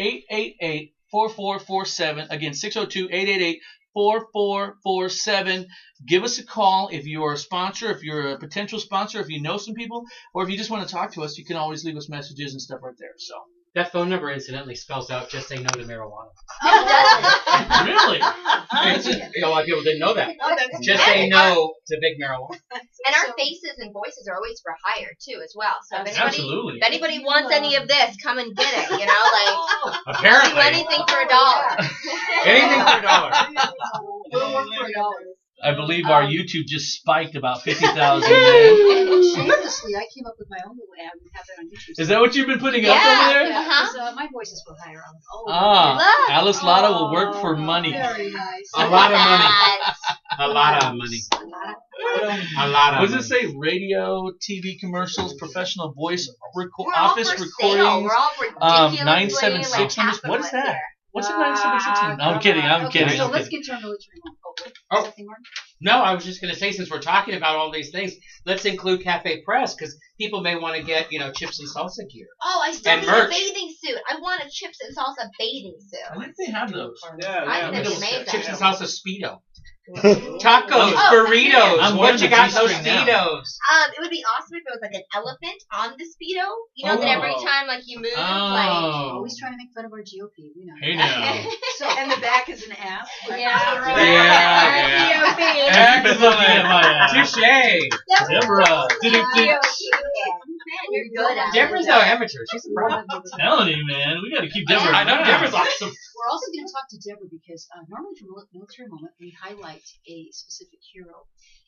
602-888-4447. Again, 602-888-4447. Give us a call if you're a sponsor, if you're a potential sponsor, if you know some people, or if you just want to talk to us, you can always leave us messages and stuff right there. So. That phone number, incidentally, spells out just say no to marijuana. Really? A lot of people didn't know that. Oh, that's Just say no to big marijuana. And our faces and voices are always for hire too, as well. So if Absolutely. anybody wants any of this, come and get it. You know, like Apparently. do anything for $1. Anything for $1. We'll work for $1. I believe our YouTube just spiked about 50,000. And shamelessly, I came up with my own little ad and have that on YouTube. Is that what you've been putting up Yeah. over there? Yeah, Uh-huh. 'cause, my voice is for hire. I'm like, oh, Ah, Look. Alice Lotta will work for money. Very nice. A lot of money. Yes. A lot of money. A lot of What does money. it say? Radio, TV commercials, professional voice, We're all office for sale. recordings. We're all ridiculously 976 like numbers. half What the is price that? here. What's a 976 number? I'm kidding. I'm Okay, kidding. so I'm let's kidding. get to our military moment. Oh. Something more? No, I was just going to say, since we're talking about all these things, let's include Cafe Press, because people may want to get, chips and salsa gear. Oh, I still And need merch. a bathing suit. I want a chips and salsa bathing I suit. think they have those. Yeah, I think that'd be amazing. Chips and salsa Speedo. Tacos, Oh, burritos. I'm What wearing you the got those G-string now. Speedos? It would be awesome if it was like an elephant on the Speedo. You know that every Oh. time like you move, Always trying to make fun of our GOP, we know. Hey now. So, And the back is an ass. Yeah, right. Yeah. Excellent. Touche. Deborah. Man, you're good at Deborah's it. no amateur. She's a pro. Telling you, man. We got to keep Deborah. I know around. Deborah's awesome. we're also going to talk to Deborah because normally for military moment we highlight a specific hero,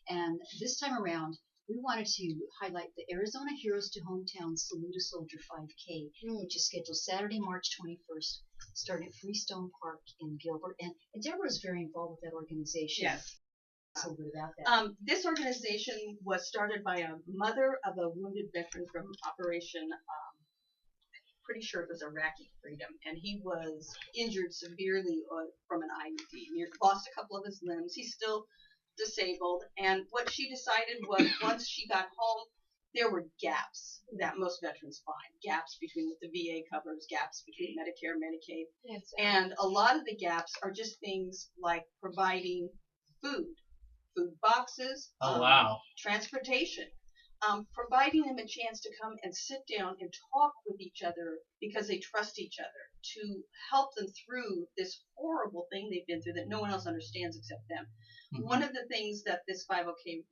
and this time around we wanted to highlight the Arizona Heroes to Hometown Salute a Soldier 5K, which is scheduled Saturday, March 21st, starting at Freestone Park in Gilbert. And Deborah is very involved with that organization. Yes. So good about that. This organization was started by a mother of a wounded veteran from Operation, pretty sure it was Iraqi Freedom, and he was injured severely from an IED. He lost a couple of his limbs. He's still disabled, and what she decided was once she got home, there were gaps that most veterans find. Gaps between what the VA covers, gaps between Medicare, Medicaid, and a lot of the gaps are just things like providing food boxes, Oh, wow. transportation. providing them a chance to come and sit down and talk with each other because they trust each other, to help them through this horrible thing they've been through that no one else understands except them. Mm-hmm. One of the things that this 5K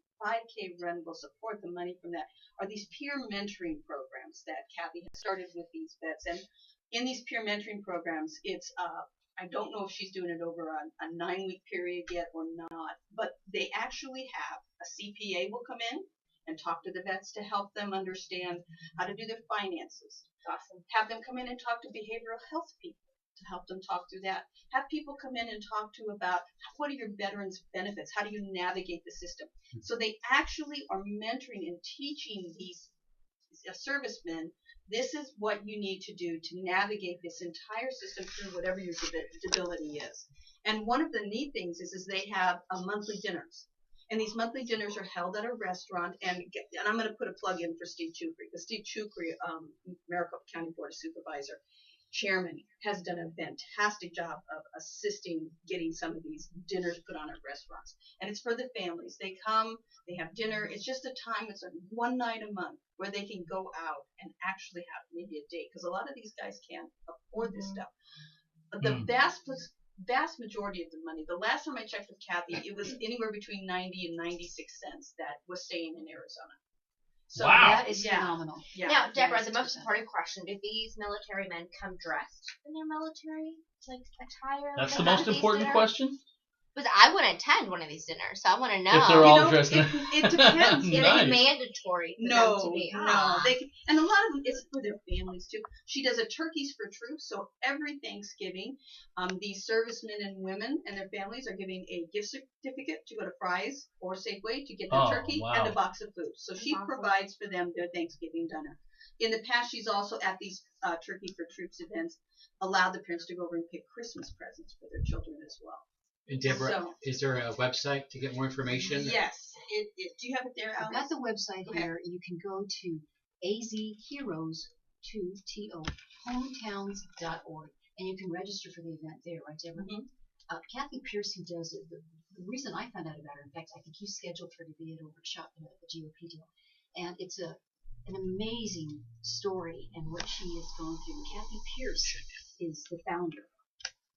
run will support, the money from that, are these peer mentoring programs that Kathy has started with these vets. And in these peer mentoring programs, it's I don't know if she's doing it over a 9-week period yet or not, but they actually have a CPA will come in and talk to the vets to help them understand how to do their finances. Awesome. Have them come in and talk to behavioral health people to help them talk through that. Have people come in and talk to about what are your veterans' benefits? How do you navigate the system? So they actually are mentoring and teaching these servicemen, this is what you need to do to navigate this entire system through whatever your disability is. And one of the neat things is they have monthly dinners. And these monthly dinners are held at a restaurant. And I'm going to put a plug in for Steve Chukri, because Steve Chukri, Maricopa County Board of Supervisor, chairman, has done a fantastic job of assisting getting some of these dinners put on at restaurants. And it's for the families. They come, they have dinner. It's just a time, it's like one night a month where they can go out and actually have maybe a date, because a lot of these guys can't afford this stuff. But the vast majority of the money, the last time I checked with Kathy, it was anywhere between 90 and 96 cents that was staying in Arizona. So wow, that is phenomenal. Yeah. Now, Deborah, the most important question: do these military men come dressed in their military attire? That's the most important question. Because I want to attend one of these dinners, so I want to know. If they're all dressed in it depends. Is it mandatory for them to be? No. And a lot of them, it's for their families, too. She does a Turkeys for Troops, so every Thanksgiving, these servicemen and women and their families are giving a gift certificate to go to Fry's or Safeway to get their turkey and a box of food. So she provides for them their Thanksgiving dinner. In the past, she's also at these Turkey for Troops events allowed the parents to go over and pick Christmas presents for their children as well. And Deborah, is there a website to get more information? Yes. Do you have it there, Alice? I've got the website here. You can go to azheroes2homotowns.org, and you can register for the event there, right, Deborah? Mm-hmm. Kathy Pierce, who does it, the reason I found out about her, in fact, I think you scheduled her to be at a workshop at the GOP deal, and it's an amazing story and what she has gone through. Kathy Pierce is the founder.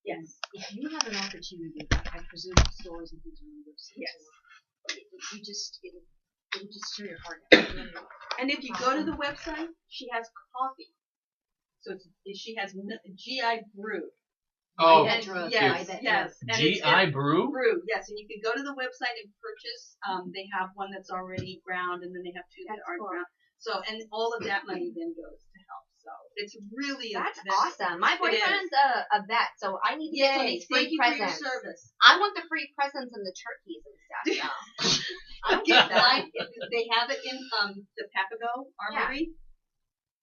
Yes. If you have an opportunity, I presume stories and things are on the website. Yes. It'll just tear your heart out. And if you go to the website, she has coffee. So she has GI Brew. Oh, yes. GI Brew? Brew, yes. And you can go to the website and purchase. They have one that's already ground, and then they have two that aren't ground. So, and all of that money then goes to help. So it's really that's awesome. My boyfriend's a vet, so I need to get some of these free presents. For your service. I want the free presents and the turkeys and stuff. So. I don't get that. They have it in the Papago Armory. Yeah.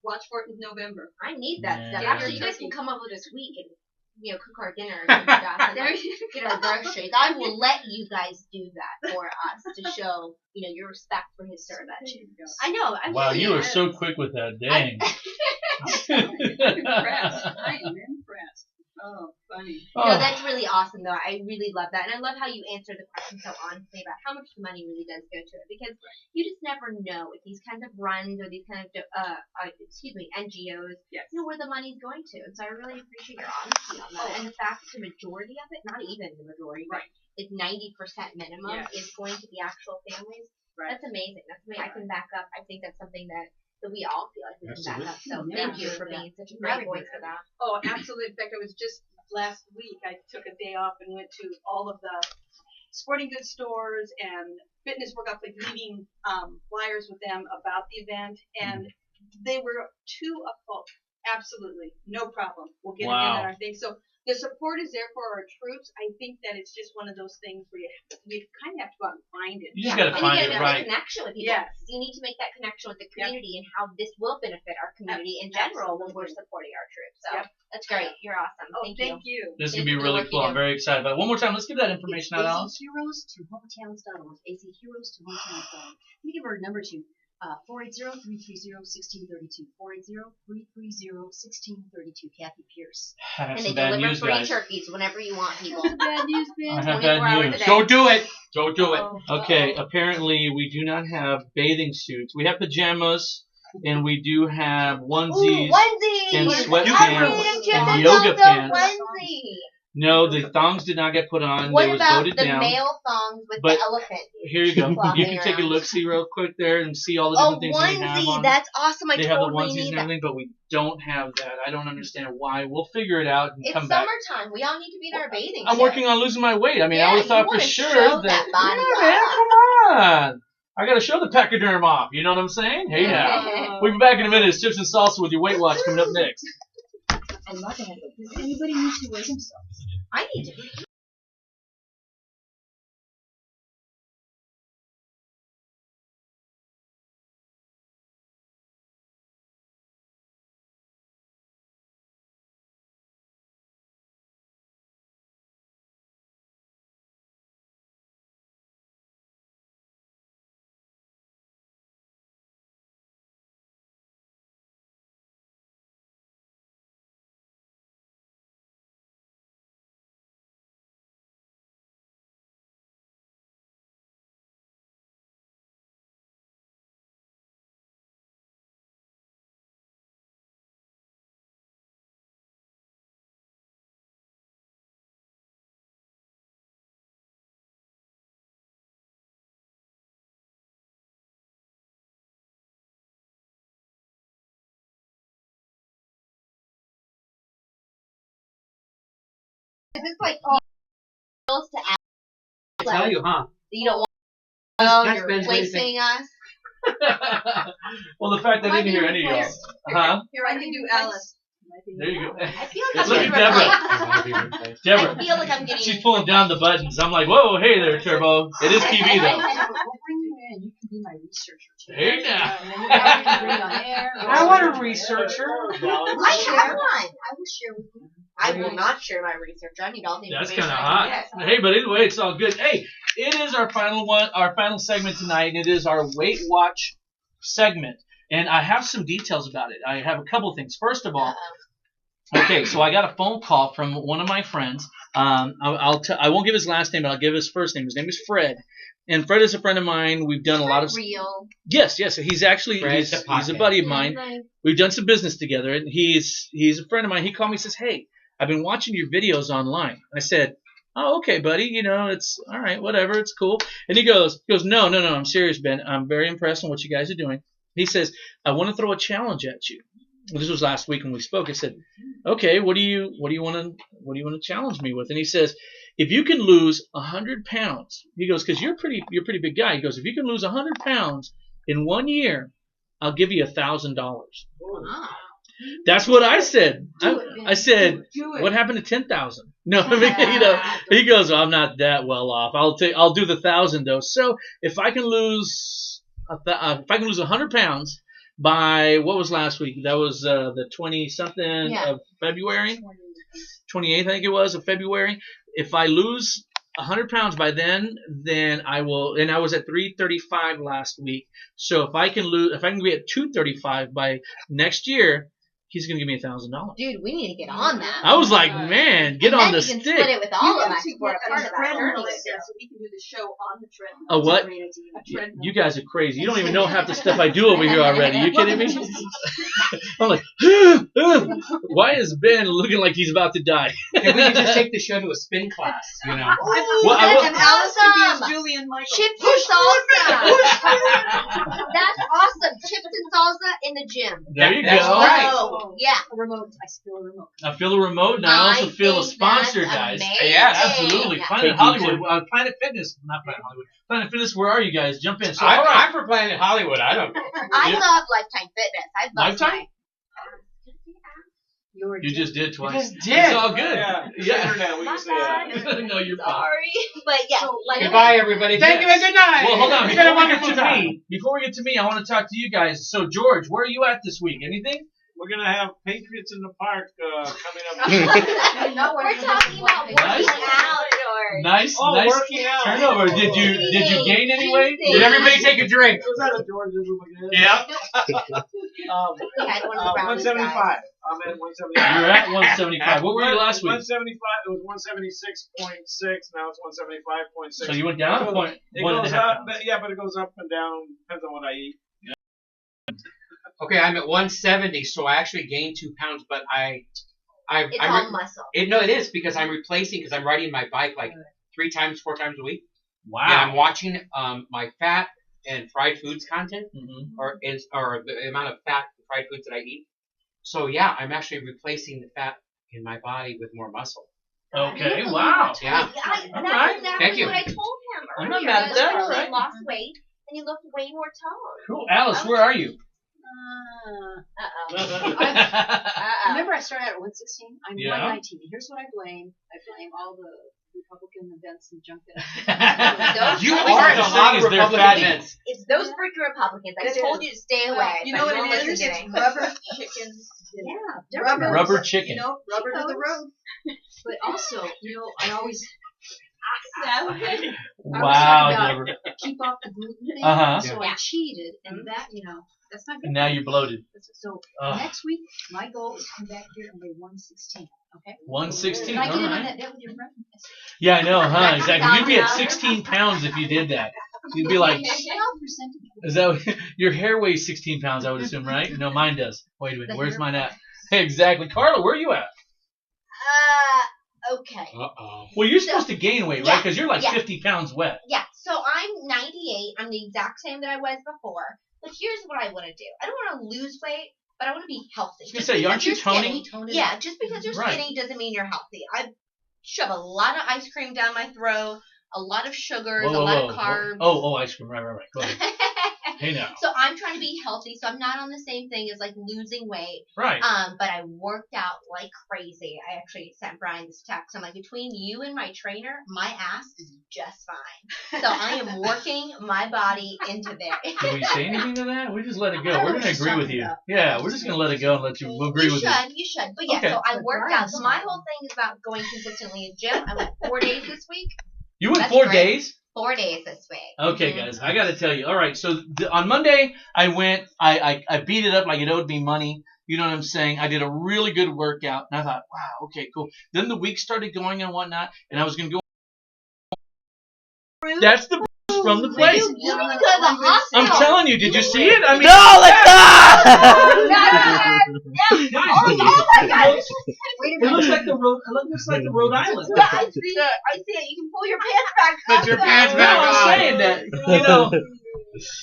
Watch for it in November. I need that stuff. Actually, you guys can come over this week and cook our dinners and stuff, and get our groceries. I will let you guys do that for us to show, your respect for his service. I know. Wow, you were so quick with that. Dang. I'm impressed. I am impressed. Oh, funny. That's really awesome, though. I really love that. And I love how you answer the question so honestly about how much the money really does go to it. Because you just never know if these kinds of runs or these kind of, NGOs, where the money's going to. And so I really appreciate your honesty on that. And the fact that the majority of it, not even the majority, but it's 90% minimum is going to the actual families. Right. That's amazing. That's something I can back up. I think that's something that we all feel like we can back up. So thank you for being such a great voice for that. Oh, absolutely. In fact, I was just last week, I took a day off and went to all of the sporting goods stores and fitness workouts, like leaving flyers with them about the event. And they were to a fault. Absolutely. No problem. We'll get it in on our thing. So the support is there for our troops. I think that it's just one of those things where you kind of have to go out and find it. You just got to find it, right? And you got to make that connection with people. Yes. You need to make that connection with the community and how this will benefit our community in general when we're supporting our troops. So that's great. You're awesome. Thank you. This is going to be really cool. I'm very excited about it. One more time, let's give that information out, Alice. azheroes2homotowns.org. azheroes2homotowns.org. Let me give her a number to 480-330-1632. 480-330-1632. Kathy Pierce. I have And some they bad deliver news, free guys. turkeys whenever you want, people. Bad news, I Ben. have 24 bad hours news. a day. Don't do it. Don't do it. Okay, apparently we do not have bathing suits. We have pajamas, and we do have onesies Ooh, onesies! and I sweatpants need a chips and and yoga salsa pants. onesie. No, the thongs did not get put on. What They was about voted the down. male thongs with But the elephant? Here you go. You flopping can take a around? look, see real quick there, and see all the Oh, different things that we have onesie! on. That's awesome. I They have the totally onesies need and that. everything, but we don't have that. I don't understand why. We'll figure it out and It's come back. summertime. We all need to be in our bathing I'm suits. working on losing my weight. I mean, Yeah, I would have you thought for wanna sure show that. that body Yeah, man, off. come on. I got to show the pachyderm off. You know what I'm saying? Hey now. We'll be back in a minute. It's Chips and Salsa with your Weight Watch coming up next. And Martha had it. Does anybody need to weigh themselves? I need to. Is this like girls to ask? I tell you, huh? You don't want That's you're Ben's way to replacing us. Well, the fact I didn't hear any of y'all. Huh? Here, I can do Alice. There you go. I feel like That's I'm like getting Deborah. replaced. I want to be replaced. Deborah. I feel like I'm getting. She's pulling down the buttons. I'm like, whoa, hey there, Turbo. It is TV though. We'll bring you in. You can be my researcher too. Hey now. And then you can bring on air. I want a researcher. I have one. I will share with you. I will not share my research. I need all the That's information kind of I hot. can get. Hey, but anyway, it's all good. Hey, it is our final one, our final segment tonight. It is our Weight Watch segment, and I have some details about it. I have a couple things. First of all, okay, so I got a phone call from one of my friends. I won't give his last name, but I'll give his first name. His name is Fred. And Fred is a friend of mine. We've done a lot of real. Yes. He's actually Fred he's the a pocket. buddy of mine. We've done some business together, and he's a friend of mine. He called me and says, "Hey, I've been watching your videos online." I said, "Oh, okay, buddy. You know, it's all right, whatever. It's cool." And he goes, "No, I'm serious, Ben. I'm very impressed with what you guys are doing." He says, "I want to throw a challenge at you." Well, this was last week when we spoke. I said, "Okay, what do you want to challenge me with?" And he says, "If you can lose 100 pounds," he goes, "because you're a pretty big guy." He goes, "If you can lose 100 pounds in 1 year, I'll give you $1,000." That's what I said. I said, "What happened to 10,000?" No, I mean, you know. He goes, "Well, I'm not that well off. I'll do the 1,000 though." So if I can lose 100 pounds by what was last week? That was the 20-something of February, 28th, I think it was, of February. If I lose 100 pounds by then I will. And I was at 335 last week. So if I can be at 235 by next year, he's gonna give me $1,000. Dude, we need to get on that. I was like, man, get and on then the you can stick. split it with all You of have us. to We're get a part a of that treadmill journey. there so we can do the show on the treadmill. A what? Great idea. A treadmill. You guys are crazy. You don't even know half the stuff I do over here already. You kidding me? I'm like, why is Ben looking like he's about to die? If we could just take the show to a spin class, you know. Ooh, Well, I that's will- And Alice could be awesome. as Julie and Michael. Chips and salsa. That's awesome. Chips and salsa in the gym. There you That's go. right. Oh, yeah. A remote. I still a remote. I feel a remote, and I also feel a think sponsor, that's guys. amazing. Yeah, Absolutely. Planet Take Hollywood, Planet Fitness, not Planet Hollywood. Planet Fitness, where are you guys? Jump in. So, all right. I'm for Planet Hollywood. I don't know. I Yeah. love Lifetime Fitness. I love Lifetime? You just did twice. just did. It's all good. Yeah. Yeah. Internet, we can say that. No, you're fine. Sorry. But yeah. like- Goodbye, everybody. Thank you and good night. Well, hold on. It's been a Before we get wonderful to time. me, I want to talk to you guys. So, George, where are you at this week? Anything? We're gonna have Patriots in the Park coming up. We're talking about working Nice. out, Nice, Oh, nice working out. turnover. Did you gain any weight? Did everybody take a drink? Was that a Georgeism again? Yeah. We had one of the brownies, 175. guys. I'm at 175. You're at 175. What were you last week? 175. It was 176.6. Now it's 175.6. So you went down a point. It One and goes a half up, pounds. but it goes up and down. Depends on what I eat. Okay, I'm at 170, so I actually gained 2 pounds, but It's all muscle. No, it is because I'm replacing because I'm riding my bike like 3 times, 4 times a week. Wow. And I'm watching my fat and fried foods content, Mm-hmm. or the amount of fat and fried foods that I eat. So yeah, I'm actually replacing the fat in my body with more muscle. Okay. Wow. Yeah. That's Alright. exactly Thank you. what I told him I'm earlier. not mad at that, You alright. lost weight and you looked way more toned. Cool. Alice, where are you? Remember, I started out at 116. I'm Yeah. 119. Here's what I blame. I blame all the Republican events and junk that. You Always are at a the lot of thing is they're Republican fatty. events. It's those freaking Republicans. I It told is. you to stay away. You know but what you it don't is? listen to It's me. rubber chickens. Yeah, Rubber. Rubber chicken. You know, rubber to the road. But also, I always Wow, about- Deborah. keep off the gluten thing. Uh-huh. So Yeah. I cheated, and that, that's not good. And now you're bloated. So Ugh. next week, my goal is to come back here and weigh 116. Okay? 116. Can I get in on Alright. that debt with your friend? Yeah, I know, huh? Exactly. You'd be at $1,000. 16 pounds if you did that. You'd be like, Percentage. is that your hair weighs 16 pounds? I would assume, right? No, mine does. Wait a minute. The Where's hair- mine at? Exactly. Carla, where are you at? Okay. Uh-oh. Well, you're supposed to gain weight, right? Yeah, Because you're like yeah. 50 pounds wet. Yeah, so I'm 98. I'm the exact same that I was before. But here's what I want to do. I don't want to lose weight, but I want to be healthy. I was gonna say, aren't you Just because you're toning? skinny- Yeah, just because you're Right. skinny doesn't mean you're healthy. I shove a lot of ice cream down my throat, a lot of sugars, a lot of carbs. Oh, ice cream. Right. Go ahead. Hey now. So I'm trying to be healthy, so I'm not on the same thing as like losing weight. Right. But I worked out like crazy. I actually sent Brian this text. I'm like, between you and my trainer, my ass is just fine. So I am working my body into there. Did we say anything to that? We just let it go. I We're was gonna just agree with talking you. about- Yeah, we're just gonna let it go and let you agree You with should. But yeah, Okay. so I But worked Brian's out. So my fine. whole thing is about going consistently in gym. I went 4 days this week. you. You went That's 4 great. days? 4 days this week. Okay, Mhm. guys, I got to tell you. All right, so on Monday I went. I beat it up like it owed me money. You know what I'm saying? I did a really good workout, and I thought, wow, okay, cool. Then the week started going and whatnot, and I was gonna go. That's the bruise from the place. You need to go to the hospital. I'm telling you, did you see it? I mean, No, let's not! Oh my God! Wait a it minute. looks like the road. It looks like the Rhode Island. Yeah, I see it. I see it. You can pull your pants back up. Put your pants No, back I'm on. saying that. You know,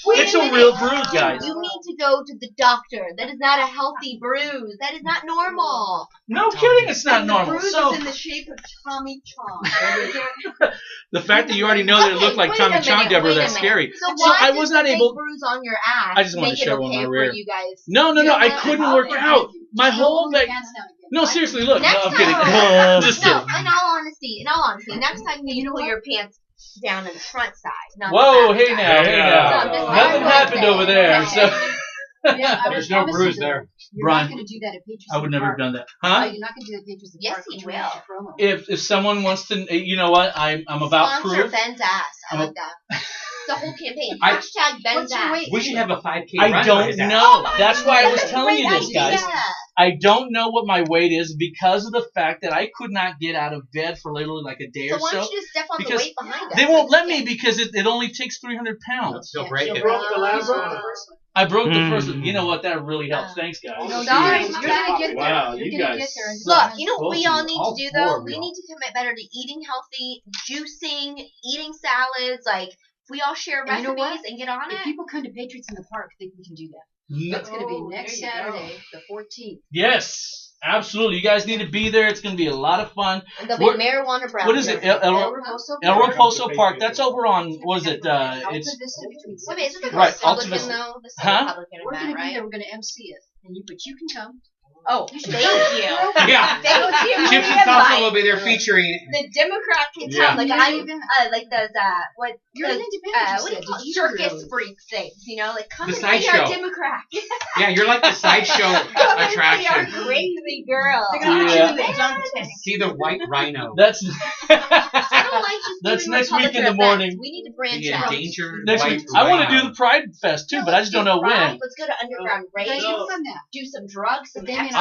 Wait it's a minute. real bruise, guys. You need to go to the doctor. That is not a healthy bruise. That is not normal. No kidding, it's not The normal. bruise So is in the shape of Tommy Chong. the fact that you already know that it looked like wait Tommy a Chong, minute, Deborah, wait a that's minute. scary. So So why I does was the not big able. bruise on your ass I just wanted make to it show 'em okay my for rear. you guys? No, I couldn't work out. My whole like. No, seriously, look. Next No, I'm kidding. time- Just No, kidding. in all honesty, next time you need to pull your pants down in the front side, not Whoa, the back hey side. now, hey Yeah. now. So I'm just Nothing saying. happened over there. Okay. So Yeah, I There's would no promise bruise you, there. You're Brian, not going to do that at Patriots. I would never have done that. Oh, Huh? you're not going to do that at Patriots in the Yes, Park. he We're trying to will. promo. If someone wants to, you know what? I'm about Sponsor proof. Ben's ass. I I'm a- like that. The whole campaign. I- Hashtag Ben's What's your ass. weight? We should have a 5K I run by don't his ass. know. That's why I was That's a telling you great this, guys. idea. I don't know what my weight is because of the fact that I could not get out of bed for literally like a day So or why so. don't you just step on the because weight behind us? They won't let me because it only takes 300 pounds. He'll break You it. broke the last you broke one. the first one. I broke the first Mm. one. You know what? That really helps. Thanks, guys. No, Geez. you're going to get there. Wow, You're you gonna guys get there. and Look, just- you know what we Both all of you, need all to do four though? of We y'all. need to commit better to eating healthy, juicing, eating salads. Like, if we all share And you know recipes what? and get on If it. people come to Patriots in the Park, I think we can do that. No- That's going to be Oh, next there you go. Saturday, the 14th. Yes, absolutely. You guys need to be there. It's going to be a lot of fun. And there'll What- be marijuana brownies. What is it? El El Raposo Raposo Park. That's over on. What is it? Alta It's Vista between Wait, isn't it Right, Republican Alta Vista. though? This is Huh? Republican We're going event, to be right? there. We're going to MC it, but you can come. Oh, thank you. Yeah. Thank you. Chips and salsa will be there featuring. The Democrat can Yeah. tell, like I'm, like those, what, You're those, an independent, what do you you call said. it? You Circus really. freak things, you know, like come The and see our sideshow. Democrat. Yeah, you're like the sideshow Come and see our attraction. crazy girl. They're gonna Yeah. put you in the dunk tank. See the white rhino. That's I don't like just That's doing next week Republican in the events. morning. We need to branch The out. endangered next white week. I want to rhino. do the Pride Fest too, but I just don't know Right? when. Let's go to Underground They Race, have done that. do some drugs, some But they may exercise.